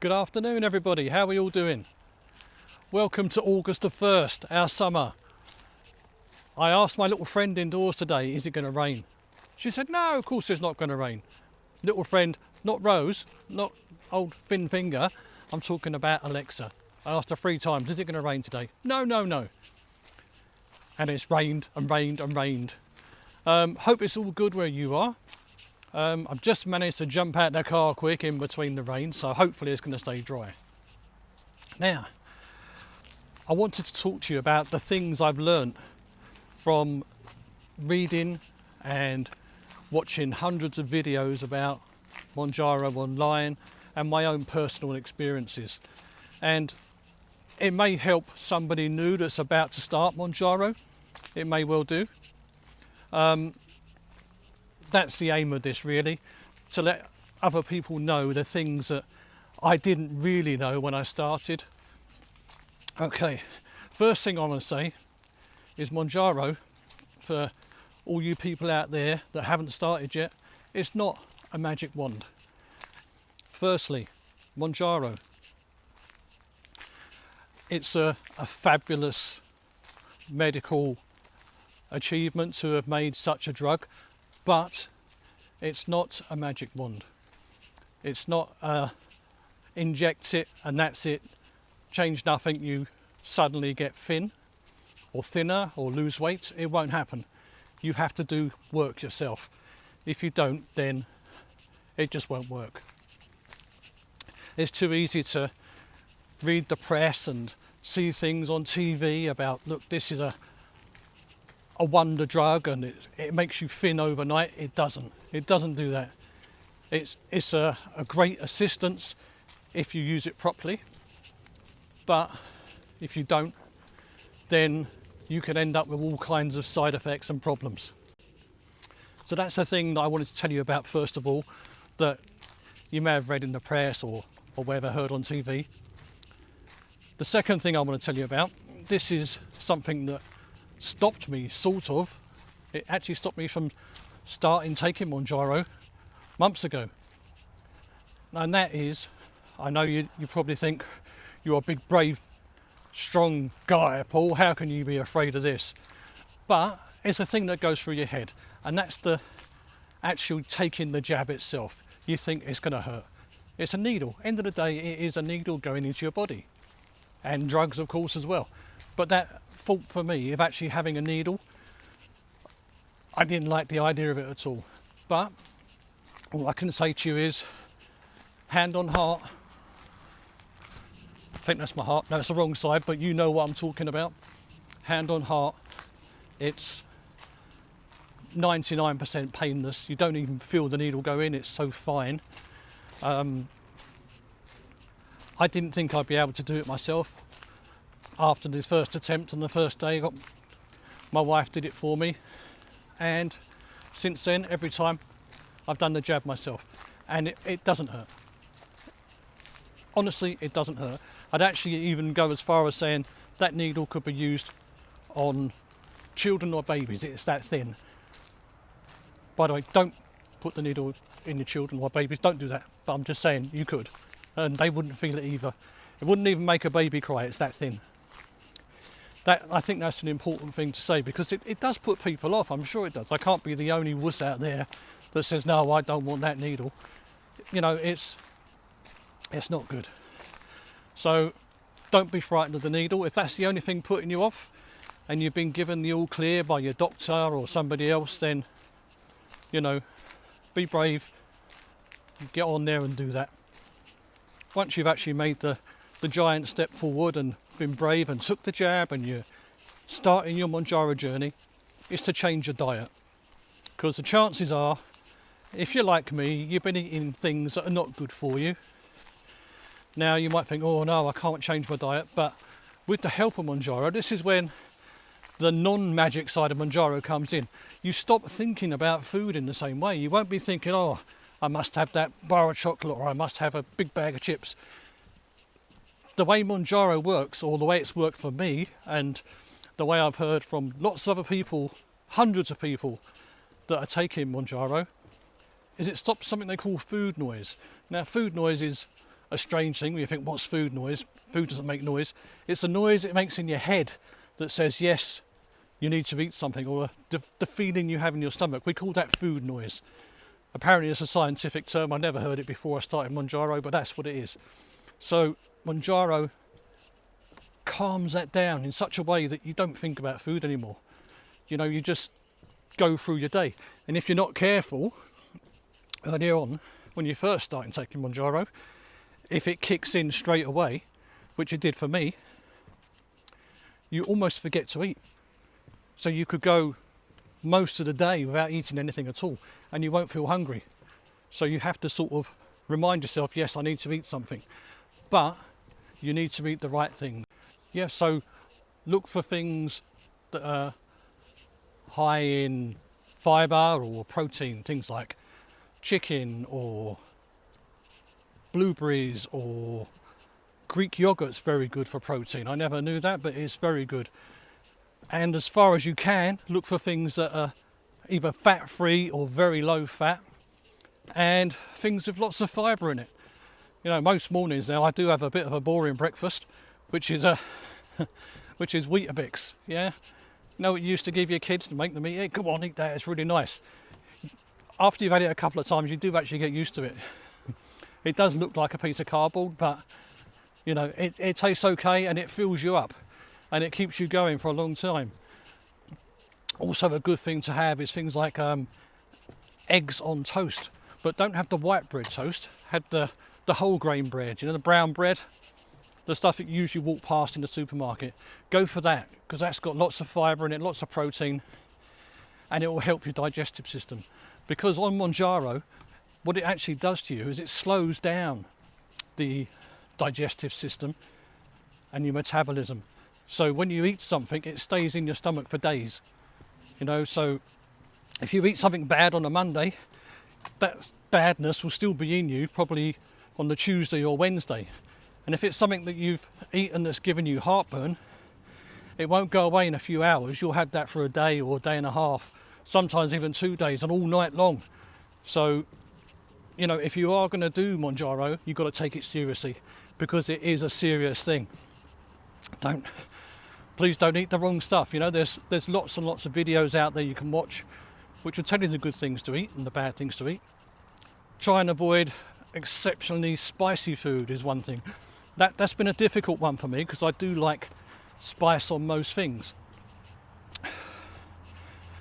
Good afternoon everybody, how are we all doing? Welcome to August the 1st, our summer. I asked my little friend indoors today, is it going to rain? She said, no, of course it's not going to rain. Little friend, not Rose, not old thin finger, I'm talking about Alexa. I asked her 3 times, is it going to rain today? No, no, no. And it's rained and rained and rained. Hope it's all good where you are. I've just managed to jump out the car quick in between the rain, so hopefully it's going to stay dry. Now, I wanted to talk to you about the things I've learnt from reading and watching hundreds of videos about Mounjaro online and my own personal experiences. And it may help somebody new that's about to start Mounjaro. It may well do. That's the aim of this really, to let other people know the things that I didn't really know when I started. Okay, first thing I want to say is Mounjaro, for all you people out there that haven't started yet, it's not a magic wand. Firstly, Mounjaro, it's a fabulous medical achievement to have made such a drug, but it's not a magic wand. It's not inject it and that's it, change nothing, you suddenly get thin or thinner or lose weight. It won't happen. You have to do work yourself. If you don't, then it just won't work. It's too easy to read the press and see things on TV about, look, this is a wonder drug and it makes you thin overnight. It doesn't do that. It's a great assistance if you use it properly, but if you don't, then you can end up with all kinds of side effects and problems. So that's the thing that I wanted to tell you about first of all, that you may have read in the press or whatever, heard on TV. The second thing I want to tell you about, this is something that stopped me, sort of. It actually stopped me from starting taking Mounjaro months ago. And that is, I know you probably think you're a big, brave, strong guy, Paul, how can you be afraid of this? But it's a thing that goes through your head, and that's the actual taking the jab itself. You think it's going to hurt. It's a needle. End of the day, it is a needle going into your body, and drugs of course as well. But that thought for me of actually having a needle, I didn't like the idea of it at all. But all I can say to you is, hand on heart, I think that's my heart, no, it's the wrong side, but you know what I'm talking about. Hand on heart, it's 99% painless. You don't even feel the needle go in, it's so fine. I didn't think I'd be able to do it myself. After the first attempt on the first day, my wife did it for me, and since then every time I've done the jab myself, and it doesn't hurt. Honestly, it doesn't hurt. I'd actually even go as far as saying that needle could be used on children or babies. It's that thin. By the way, don't put the needle in your children or babies, don't do that, but I'm just saying you could, and they wouldn't feel it either. It wouldn't even make a baby cry, it's that thin. I think that's an important thing to say, because it does put people off, I'm sure it does. I can't be the only wuss out there that says, no, I don't want that needle. You know, it's not good. So don't be frightened of the needle. If that's the only thing putting you off, and you've been given the all clear by your doctor or somebody else, then, you know, be brave, get on there and do that. Once you've actually made the giant step forward and been brave and took the jab and you're starting your Mounjaro journey, is to change your diet. Because the chances are, if you're like me, you've been eating things that are not good for you. Now you might think, oh no, I can't change my diet, but with the help of Mounjaro, this is when the non-magic side of Mounjaro comes in. You stop thinking about food in the same way. You won't be thinking, oh, I must have that bar of chocolate or I must have a big bag of chips. The way Mounjaro works, or the way it's worked for me, and the way I've heard from lots of other people, hundreds of people that are taking Mounjaro, is it stops something they call food noise. Now, food noise is a strange thing. You think, what's food noise? Food doesn't make noise. It's the noise it makes in your head that says, yes, you need to eat something, or the feeling you have in your stomach. We call that food noise. Apparently it's a scientific term. I never heard it before I started Mounjaro, but that's what it is. So Mounjaro calms that down in such a way that you don't think about food anymore. You know, you just go through your day. And if you're not careful, earlier on, when you first started taking Mounjaro, if it kicks in straight away, which it did for me, you almost forget to eat. So you could go most of the day without eating anything at all, and you won't feel hungry. So you have to sort of remind yourself, yes, I need to eat something, but you need to eat the right thing. Yeah, so look for things that are high in fibre or protein, things like chicken or blueberries, or Greek yogurt's very good for protein. I never knew that, but it's very good. And as far as you can, look for things that are either fat-free or very low fat, and things with lots of fibre in it. You know, most mornings now I do have a bit of a boring breakfast, which is Weetabix. Yeah, you know what you used to give your kids to make them eat it? Come on, eat that, it's really nice. After you've had it a couple of times, you do actually get used to it. It does look like a piece of cardboard, but you know, it tastes okay, and it fills you up, and it keeps you going for a long time. Also, a good thing to have is things like eggs on toast, but don't have the white bread toast. Have the whole grain bread, you know, the brown bread, the stuff that you usually walk past in the supermarket. Go for that, because that's got lots of fibre in it, lots of protein, and it will help your digestive system. Because on Mounjaro, what it actually does to you is it slows down the digestive system and your metabolism. So when you eat something, it stays in your stomach for days. You know, so if you eat something bad on a Monday, that badness will still be in you probably on the Tuesday or Wednesday. And if it's something that you've eaten that's given you heartburn, it won't go away in a few hours. You'll have that for a day or a day and a half, sometimes even 2 days, and all night long. So, you know, if you are going to do Mounjaro, you've got to take it seriously, because it is a serious thing. Please don't eat the wrong stuff. You know, there's lots and lots of videos out there you can watch which will tell you the good things to eat and the bad things to eat. Try and avoid exceptionally spicy food is one thing. That's been a difficult one for me, because I do like spice on most things.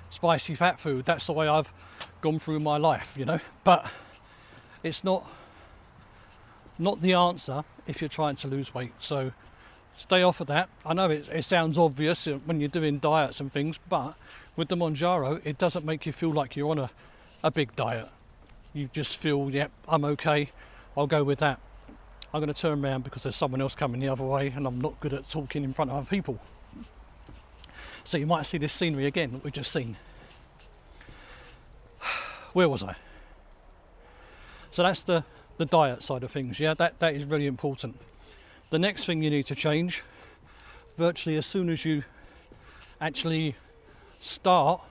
Spicy fat food, that's the way I've gone through my life, you know, but it's not the answer if you're trying to lose weight. So stay off of that. I know it sounds obvious when you're doing diets and things, but with the Mounjaro, it doesn't make you feel like you're on a big diet. You just feel, yep, I'm okay, I'll go with that. I'm going to turn around because there's someone else coming the other way, and I'm not good at talking in front of other people. So you might see this scenery again that we've just seen. Where was I? So that's the diet side of things. Yeah, that is really important. The next thing you need to change, virtually as soon as you actually start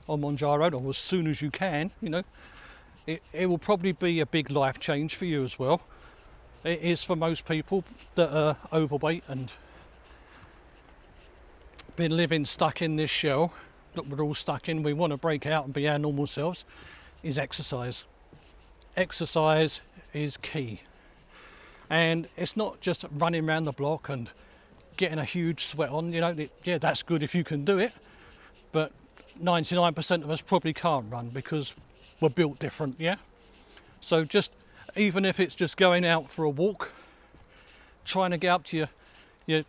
on Mounjaro, or as soon as you can, you know, it will probably be a big life change for you as well. It is for most people that are overweight and been living stuck in this shell that we're all stuck in. We want to break out and be our normal selves. Is exercise. Exercise is key. And it's not just running around the block and getting a huge sweat on. You know, yeah, that's good if you can do it, but 99% of us probably can't run because we're built different. Yeah, so just, even if it's just going out for a walk, trying to get up to your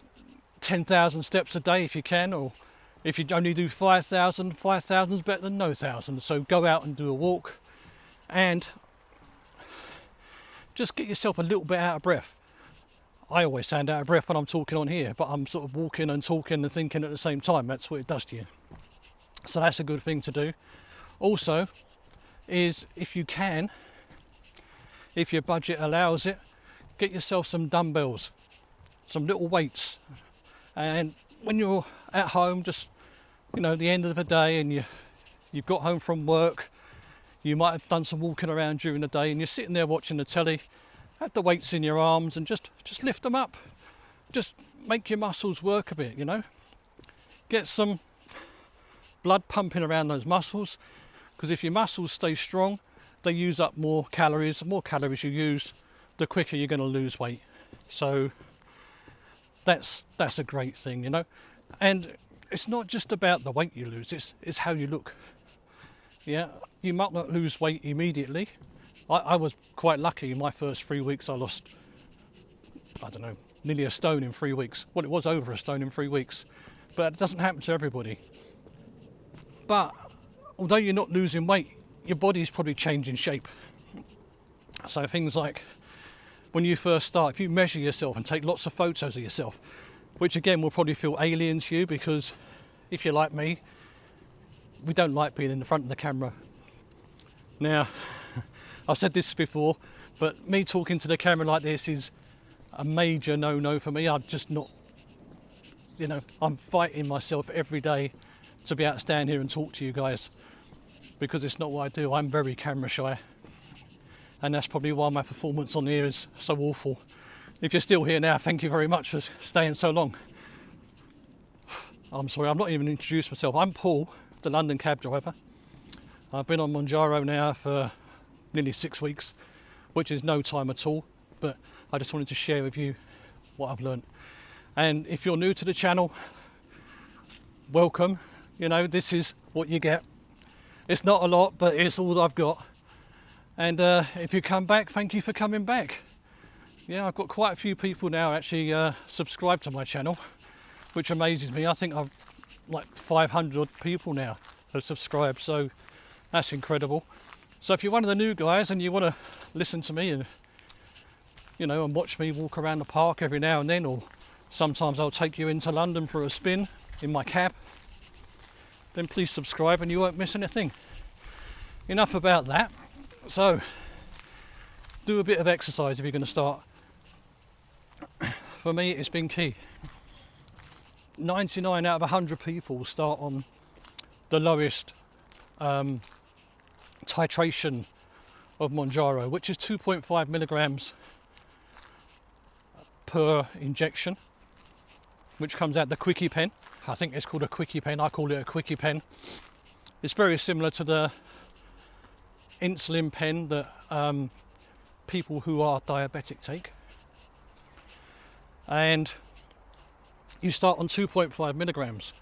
10,000 steps a day if you can, or if you only do 5,000, 5,000 is better than no 1,000. So go out and do a walk, and just get yourself a little bit out of breath. I always sound out of breath when I'm talking on here, but I'm sort of walking and talking and thinking at the same time. That's what it does to you. So that's a good thing to do. Also, is if you can, if your budget allows it, get yourself some dumbbells, some little weights. And when you're at home, just, you know, the end of the day, and you've got home from work, you might have done some walking around during the day, and you're sitting there watching the telly, have the weights in your arms and just lift them up. Just make your muscles work a bit, you know. Get some blood pumping around those muscles, because if your muscles stay strong, they use up more calories. The more calories you use, the quicker you're going to lose weight. So that's a great thing, you know. And it's not just about the weight you lose, it's how you look. Yeah, you might not lose weight immediately. I was quite lucky. In my first 3 weeks I lost, I don't know, nearly a stone in 3 weeks. Well, it was over a stone in 3 weeks, but it doesn't happen to everybody. But although you're not losing weight, your body's probably changing shape. So things like when you first start, if you measure yourself and take lots of photos of yourself, which again will probably feel alien to you, because if you're like me, we don't like being in the front of the camera. Now, I've said this before, but me talking to the camera like this is a major no-no for me. I'm just not, you know, I'm fighting myself every day to be able to stand here and talk to you guys, because it's not what I do. I'm very camera shy, and that's probably why my performance on here is so awful. If you're still here now, thank you very much for staying so long. I'm sorry, I've not even introduced myself. I'm Paul, the London cab driver. I've been on Mounjaro now for nearly 6 weeks, which is no time at all, but I just wanted to share with you what I've learned. And if you're new to the channel, welcome. You know, this is what you get. It's not a lot, but it's all I've got. And if you come back, thank you for coming back. Yeah, I've got quite a few people now actually subscribed to my channel, which amazes me. I think I've like 500 people now have subscribed, so that's incredible. So if you're one of the new guys and you want to listen to me and, you know, and watch me walk around the park every now and then, or sometimes I'll take you into London for a spin in my cab, then please subscribe and you won't miss anything. Enough about that. So do a bit of exercise if you're going to start. For me, it's been key. 99 out of 100 people start on the lowest titration of Mounjaro, which is 2.5 milligrams per injection, which comes out the Kwickpen. I think it's called a Kwickpen. I call it a Kwickpen. It's very similar to the insulin pen that people who are diabetic take. And you start on 2.5 milligrams,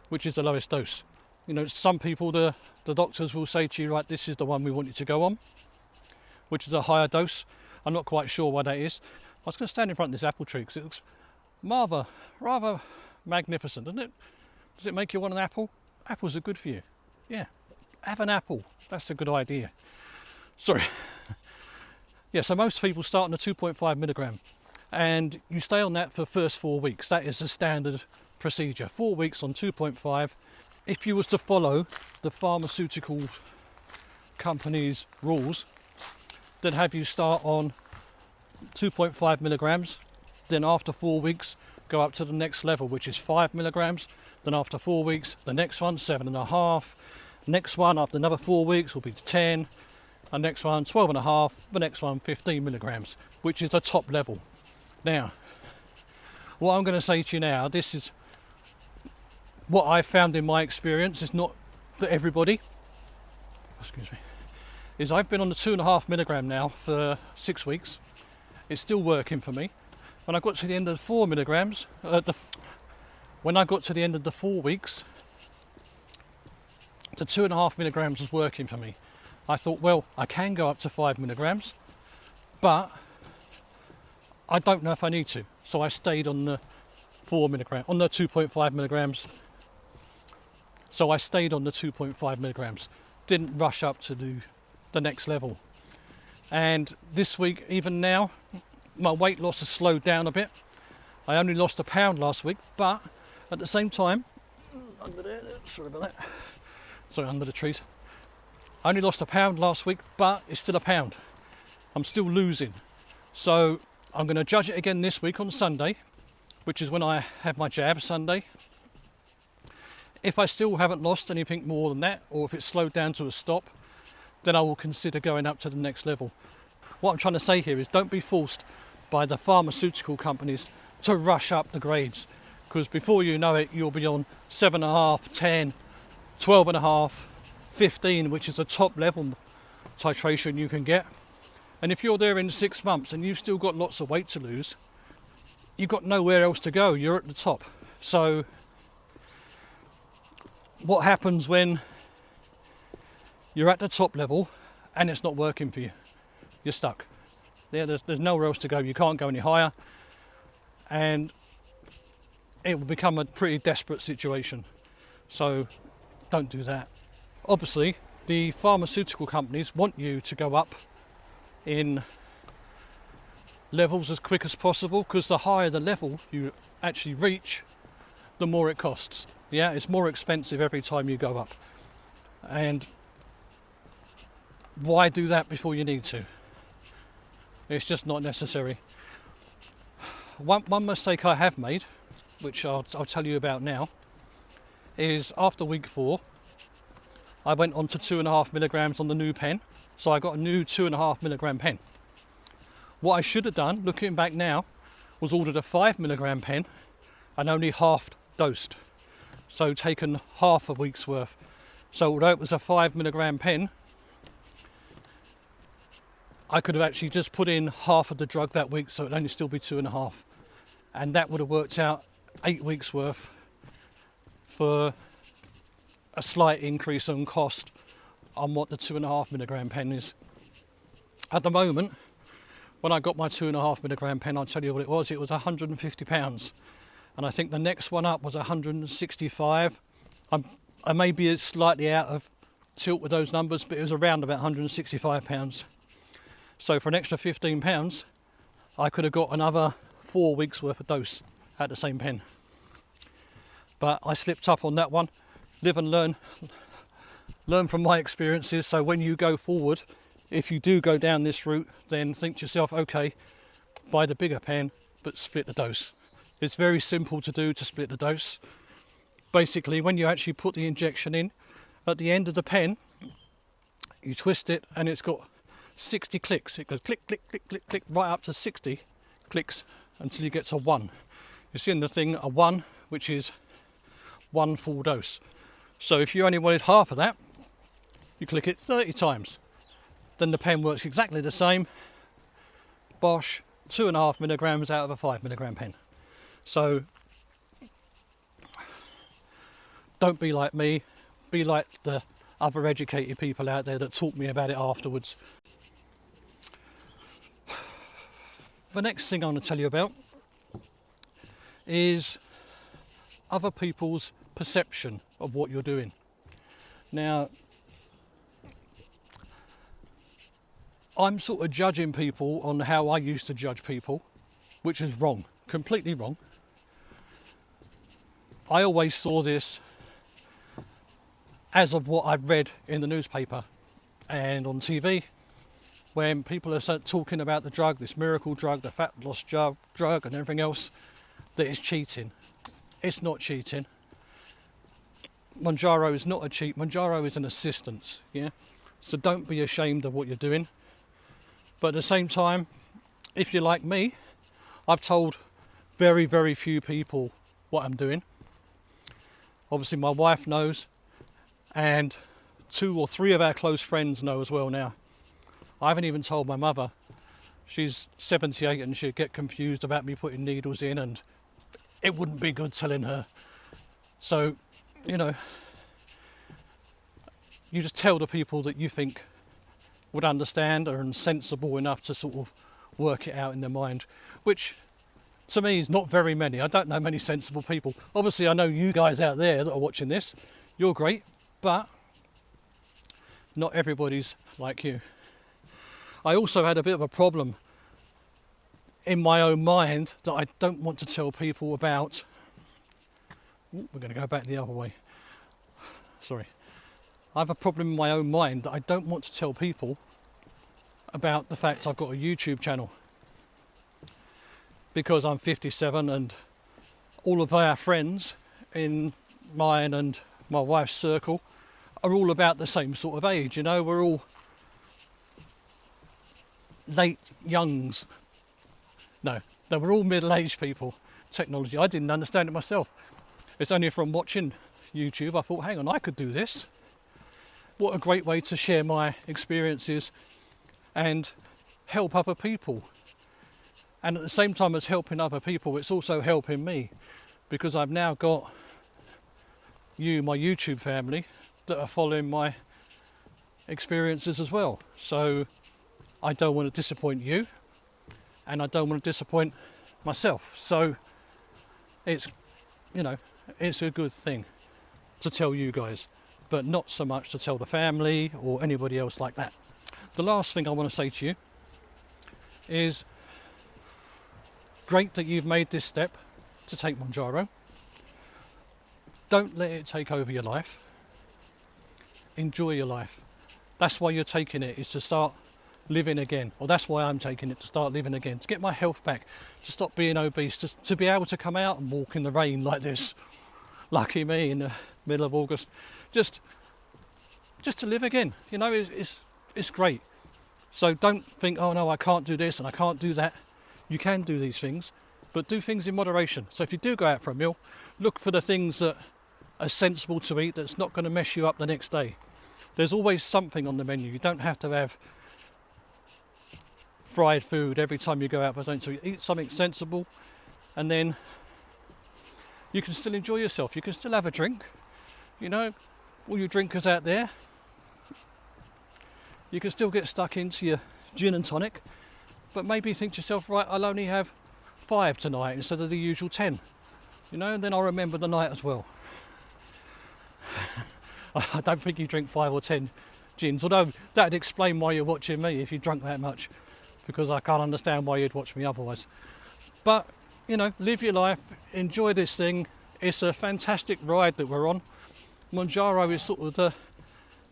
which is the lowest dose. You know, some people, the doctors will say to you, right, this is the one we want you to go on, which is a higher dose. I'm not quite sure why that is. I was going to stand in front of this apple tree because it looks rather magnificent, doesn't it? Does it make you want an apple? Apples are good for you. Yeah, have an apple. That's a good idea. Sorry. Yeah, so most people start on the 2.5 milligram. And you stay on that for the first 4 weeks. That is the standard procedure. 4 weeks on 2.5. If you was to follow the pharmaceutical company's rules, then have you start on 2.5 milligrams, then after 4 weeks go up to the next level, which is 5 milligrams. Then after 4 weeks, the next one 7.5. Next one after another 4 weeks will be 10. And next one 12.5. The next one 15 milligrams, which is the top level. Now, what I'm going to say to you now, this is what I found in my experience. It's not for everybody. Excuse me. Is I've been on the 2.5 milligram now for 6 weeks. It's still working for me. When I got to the end of the 4 milligrams, when I got to the end of the 4 weeks, the 2.5 milligrams was working for me. I thought, well, I can go up to 5 milligrams, but I don't know if I need to. So I stayed on the 4 milligram, on the 2.5 milligrams. So I stayed on the 2.5 milligrams. Didn't rush up to do the next level. And this week, even now, my weight loss has slowed down a bit. I only lost 1 pound last week, but at the same time, under there, sorry about that. Sorry, under the trees. I only lost 1 pound last week, but it's still 1 pound. I'm still losing. So I'm going to judge it again this week on Sunday, which is when I have my jab Sunday. If I still haven't lost anything more than that, or if it's slowed down to a stop, then I will consider going up to the next level. What I'm trying to say here is don't be forced by the pharmaceutical companies to rush up the grades, because before you know it, you'll be on 7.5, 10, 12.5, 15, which is the top level titration you can get. And if you're there in 6 months and you've still got lots of weight to lose, you've got nowhere else to go. You're at the top. So what happens when you're at the top level and it's not working for you? You're stuck. There's nowhere else to go. You can't go any higher, and it will become a pretty desperate situation. So don't do that. Obviously, the pharmaceutical companies want you to go up in levels as quick as possible, because the higher the level you actually reach, the more it costs. Yeah, it's more expensive every time you go up. And why do that before you need to? It's just not necessary. One mistake I have made, which I'll tell you about now, is after week 4, I went on to 2.5 milligrams on the new pen. So I got a new 2.5 milligram pen. What I should have done, looking back now, was ordered a 5 milligram pen and only half dosed. So taken half a week's worth. So although it was a 5 milligram pen, I could have actually just put in half of the drug that week, so it'd only still be 2.5. And that would have worked out 8 weeks worth for a slight increase on cost on what the 2.5 milligram pen is. At the moment, when I got my 2.5 milligram pen, I'll tell you what it was £150. And I think the next one up was 165. I may be slightly out of tilt with those numbers, but it was around about £165. So for an extra £15, I could have got another 4 weeks worth of dose at the same pen. But I slipped up on that one. Live and learn. Learn from my experiences. So when you go forward, if you do go down this route, then think to yourself, okay, buy the bigger pen, but split the dose. It's very simple to do, to split the dose. Basically, when you actually put the injection in, at the end of the pen, you twist it and it's got 60 clicks. It goes click, click, click, click, click, right up to 60 clicks until you get to 1. You see in the thing a 1, which is 1 full dose. So if you only wanted half of that, you click it 30 times. Then the pen works exactly the same. Bosh, 2.5 milligrams out of a 5 milligram pen. So don't be like me, be like the other educated people out there that taught me about it afterwards. The next thing I want to tell you about is other people's perception of what you're doing. Now, I'm sort of judging people on how I used to judge people, which is wrong, completely wrong. I always saw this as of what I've read in the newspaper and on TV, when people are talking about the drug, this miracle drug, the fat loss drug and everything else, that it's cheating. It's not cheating. Mounjaro is not a cheat. Mounjaro is an assistance, yeah? So don't be ashamed of what you're doing. But at the same time, if you're like me, I've told very, very few people what I'm doing. Obviously my wife knows, and 2 or 3 of our close friends know as well now. I haven't even told my mother. She's 78 and she'd get confused about me putting needles in, and it wouldn't be good telling her. So, you know, you just tell the people that you think would understand or are sensible enough to sort of work it out in their mind, which to me is not very many. I don't know many sensible people. Obviously I know you guys out there that are watching this, you're great, but not everybody's like you. I also had a bit of a problem in my own mind that I don't want to tell people about. Ooh, we're going to go back the other way. Sorry. I have a problem in my own mind that I don't want to tell people about the fact I've got a YouTube channel, because I'm 57 and all of our friends in mine and my wife's circle are all about the same sort of age. You know, we're all late youngs. No, they were all middle-aged people. Technology, I didn't understand it myself. It's only from watching YouTube I thought, hang on, I could do this. What a great way to share my experiences and help other people. And at the same time as helping other people, it's also helping me, because I've now got you, my YouTube family, that are following my experiences as well. So I don't want to disappoint you, and I don't want to disappoint myself. So it's, you know, it's a good thing to tell you guys, but not so much to tell the family or anybody else like that. The last thing I want to say to you is, great that you've made this step to take Mounjaro. Don't let it take over your life. Enjoy your life. That's why you're taking it, is to start living again. Or that's why I'm taking it, to start living again, to get my health back, to stop being obese, to be able to come out and walk in the rain like this. Lucky me, in the middle of August. Just to live again. You know, it's great. So don't think, oh no, I can't do this and I can't do that. You can do these things, but do things in moderation. So if you do go out for a meal, look for the things that are sensible to eat, that's not going to mess you up the next day. There's always something on the menu. You don't have to have fried food every time you go out for something. So you eat something sensible, and then you can still enjoy yourself. You can still have a drink. You know, all you drinkers out there, you can still get stuck into your gin and tonic, but maybe think to yourself, right, I'll only have 5 tonight instead of the usual 10. You know, and then I'll remember the night as well. I don't think you drink 5 or 10 gins, although that'd explain why you're watching me if you drunk that much, because I can't understand why you'd watch me otherwise. But, you know, live your life, enjoy this thing. It's a fantastic ride that we're on. Mounjaro is sort of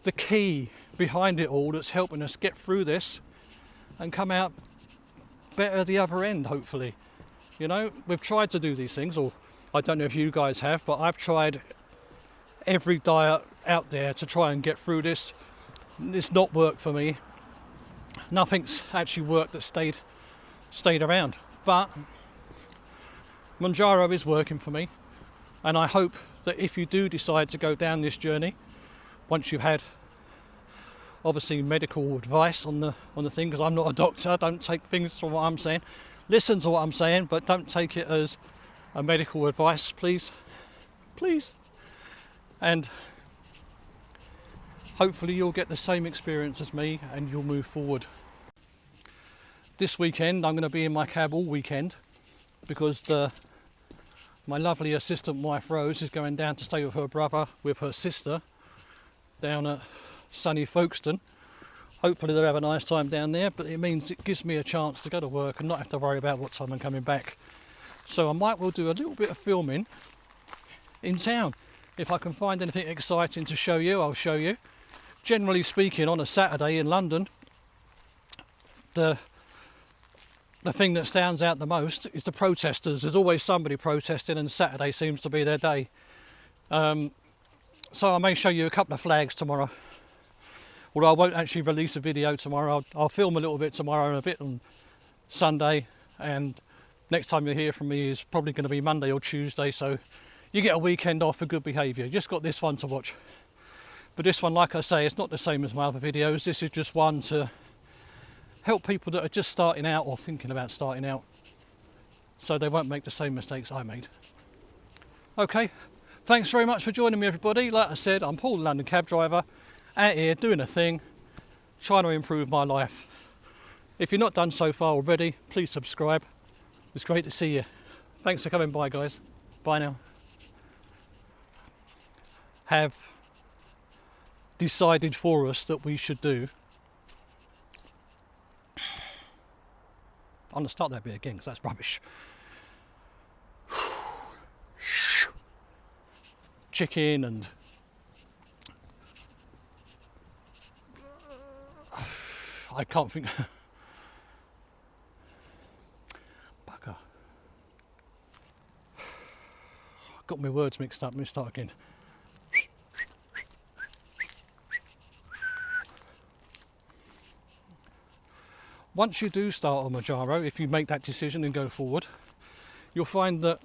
the key behind it all, that's helping us get through this and come out better the other end, hopefully. You know, we've tried to do these things, or I don't know if you guys have, but I've tried every diet out there to try and get through this. It's not worked for me. Nothing's actually worked that stayed around, but Mounjaro is working for me, and I hope that if you do decide to go down this journey, once you've had obviously medical advice on the thing, because I'm not a doctor, don't take things from what I'm saying. Listen to what I'm saying, but don't take it as a medical advice, please. Please. And hopefully you'll get the same experience as me and you'll move forward. This weekend I'm going to be in my cab all weekend, because my lovely assistant wife Rose is going down to stay with her brother with her sister down at sunny Folkestone. Hopefully they'll have a nice time down there, but it means it gives me a chance to go to work and not have to worry about what time I'm coming back. So I might well do a little bit of filming in town. If I can find anything exciting to show you, I'll show you. Generally speaking, on a Saturday in London, the thing that stands out the most is the protesters. There's always somebody protesting, and Saturday seems to be their day. So I may show you a couple of flags tomorrow. Although I won't actually release a video tomorrow. I'll film a little bit tomorrow and a bit on Sunday, and next time you'll hear from me is probably going to be Monday or Tuesday, so you get a weekend off for good behaviour. Just got this one to watch. But this one, like I say, it's not the same as my other videos. This is just one to help people that are just starting out or thinking about starting out, so they won't make the same mistakes I made. Okay, thanks very much for joining me, everybody. Like I said, I'm Paul, the London cab driver, out here doing a thing, trying to improve my life. If you're not done so far already, please subscribe. It's great to see you. Thanks for coming by, guys. Bye now. Have decided for us that we should do. I'm going to start that bit again because that's rubbish. Chicken and I can't think. Bugger. Got my words mixed up. Let me start again. once you do start on Mounjaro, if you make that decision and go forward, you'll find that